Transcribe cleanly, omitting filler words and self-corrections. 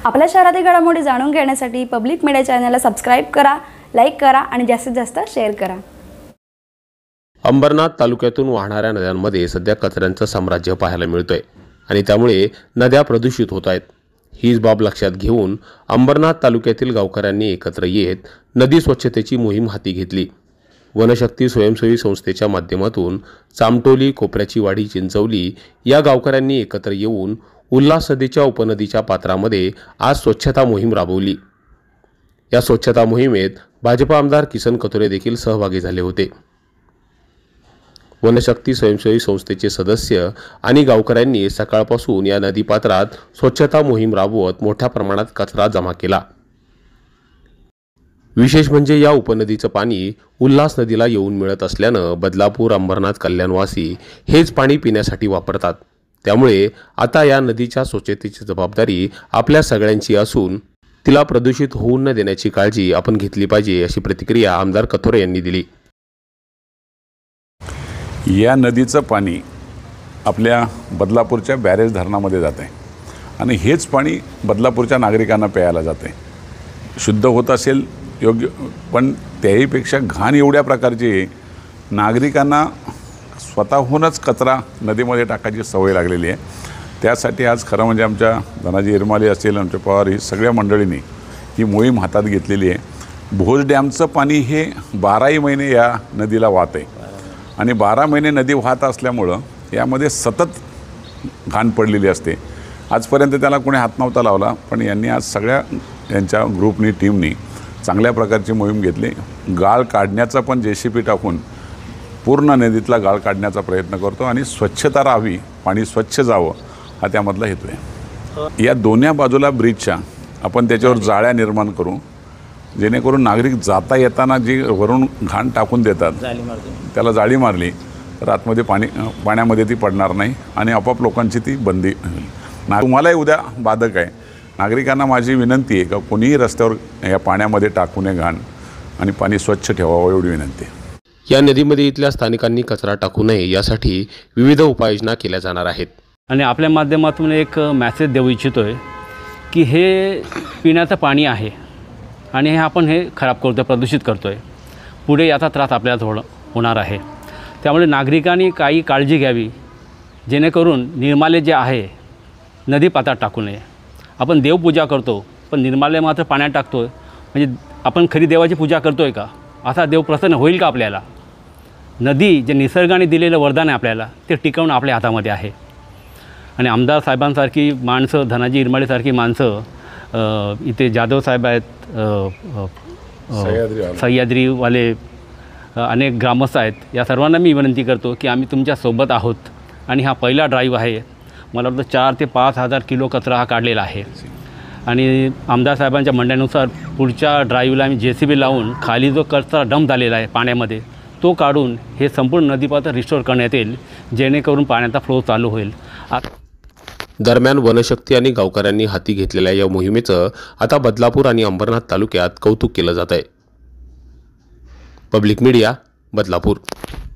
आपल्या शहरातील घडामोडी जाणून घेण्यासाठी पब्लिक मीडिया चॅनलला सबस्क्राइब करा, लाईक करा आणि जास्तीत जास्त शेअर करा। अंबरनाथ तालुक्यातून वाहणाऱ्या नद्यांमध्ये सध्या कचऱ्यांचं साम्राज्य पाहायला मिळतंय आणि त्यामुळे नद्या प्रदूषित होत आहेत। हीच बाब लक्षात घेऊन अंबरनाथ तालुक्यातील गावकऱ्यांनी एकत्र येत नदी स्वच्छतेची मोहीम हाती घेतली। वनशक्ती स्वयंसेवी संस्थेच्या माध्यमातून चामटोली, कोपऱ्याची वाडी, चिंचवली या गावकऱ्यांनी एकत्र येऊन उल्हास नदीच्या उपनदीच्या पात्रामध्ये आज स्वच्छता मोहीम राबवली। या स्वच्छता मोहिमेत भाजप आमदार किसन कथोरे देखील सहभागी झाले होते। वनशक्ती स्वयंसेवी संस्थेचे सदस्य आणि गावकऱ्यांनी सकाळपासून या नदीपात्रात स्वच्छता मोहीम राबवत मोठ्या प्रमाणात कचरा जमा केला। विशेष म्हणजे या उपनदीचं पाणी उल्हास नदीला येऊन मिळत असल्यानं बदलापूर, अंबरनाथ, कल्याणवासी हेच पाणी पिण्यासाठी वापरतात। त्यामुळे आता या नदीच्या स्वच्छतेची जबाबदारी आपल्या सगळ्यांची असून तिला प्रदूषित होऊ न देण्याची काळजी आपण घेतली पाहिजे, अशी प्रतिक्रिया आमदार कथोरे यांनी दिली। या नदीचं पाणी आपल्या बदलापूरच्या बॅरेज धरणामध्ये जाते आणि हेच पाणी बदलापूरच्या नागरिकांना प्यायला जाते। शुद्ध होत असेल योग्य, पण त्याहीपेक्षा घाण एवढ्या प्रकारची नागरिकांना स्वतःहूनच कचरा नदीमध्ये टाकायची सवय लागलेली आहे। त्यासाठी आज खरं म्हणजे आमच्या धनाजी इरमाले असेल, आमच्या पवार, ही सगळ्या मंडळींनी ही मोहीम हातात घेतलेली आहे। भोज डॅमचं पाणी हे 12ही महिने या नदीला वाहत आहे आणि 12 महिने नदी वाहत असल्यामुळं यामध्ये सतत घाण पडलेली असते। आजपर्यंत त्याला कोणी हात नव्हता लावला, पण यांनी आज सगळ्या यांच्या ग्रुपनी, टीमनी चांगल्या प्रकारची मोहीम घेतली। गाळ काढण्याचा पण JCB टाकून पूर्ण नदीतला गाळ काढण्याचा प्रयत्न करतो आणि स्वच्छता राहावी, पाणी स्वच्छ जावं, हा त्यामधला हेतू आहे। या दोन्ही बाजूला ब्रिजच्या आपण त्याच्यावर जाळ्या निर्माण करू, जेणेकरून नागरिक जाता येताना जी वरून घाण टाकून देतात त्याला जाळी मारली तर आतमध्ये पाण्यामध्ये ती पडणार नाही आणि आपोआप लोकांची ती बंदी होईल। तुम्हालाही उद्या बाधक आहे। नागरिकांना माझी विनंती आहे का कोणीही रस्त्यावर या पाण्यामध्ये टाकू नये घाण आणि पाणी स्वच्छ ठेवावं, एवढी विनंती आहे। या नदीमध्ये इथल्या स्थानिकांनी कचरा टाकू नये यासाठी विविध उपाययोजना केल्या जाणार आहेत। आणि आपल्या माध्यमातून एक मेसेज देऊ इच्छितोय की हे पिण्याचं पाणी आहे आणि हे आपण खराब करतोय, प्रदूषित करतोय। पुढे याचा त्रास आपल्याला होणार आहे। त्यामुळे नागरिकांनी काही काळजी घ्यावी, जेणेकरून निर्माल्य जे आहे नदी पात्रात टाकू नये। आपण देवपूजा करतो, पण निर्माल्य मात्र पाण्यात टाकतोय, म्हणजे आपण खरी देवाची पूजा करतोय का? असा देव प्रसन्न होईल का आपल्याला? नदी जे निसर्गाने दिलेलं वरदान आहे आपल्याला, ते टिकवणं आपल्या हातामध्ये आहे। आणि आमदार साहेबांसारखी माणसं, धनाजी इरमालेसारखी माणसं, इथे जाधव साहेब आहेत, सह्याद्रीवाले अनेक ग्रामस्थ आहेत, या सर्वांना मी विनंती करतो की आम्ही तुमच्यासोबत आहोत आणि हा पहिला ड्राईव्ह आहे। मला वाटतं 4,000 ते 5,000 किलो कचरा हा काढलेला आहे आणि आमदार साहेबांच्या म्हणण्यानुसार पुढच्या ड्राईव्हला आम्ही JCB लावून खाली जो कचरा डंप झालेला आहे पाण्यामध्ये तो काढून हे संपूर्ण नदीपात्र रिस्टोर करण्यात येईल, जेणेकरून पाण्याचा फ्लो चालू होईल। दरम्यान वनशक्ती आणि गावकऱ्यांनी हाती घेतलेल्या या मोहिमेचं आता बदलापूर आणि अंबरनाथ तालुक्यात कौतुक केलं जात आहे। Public media, Badlapur.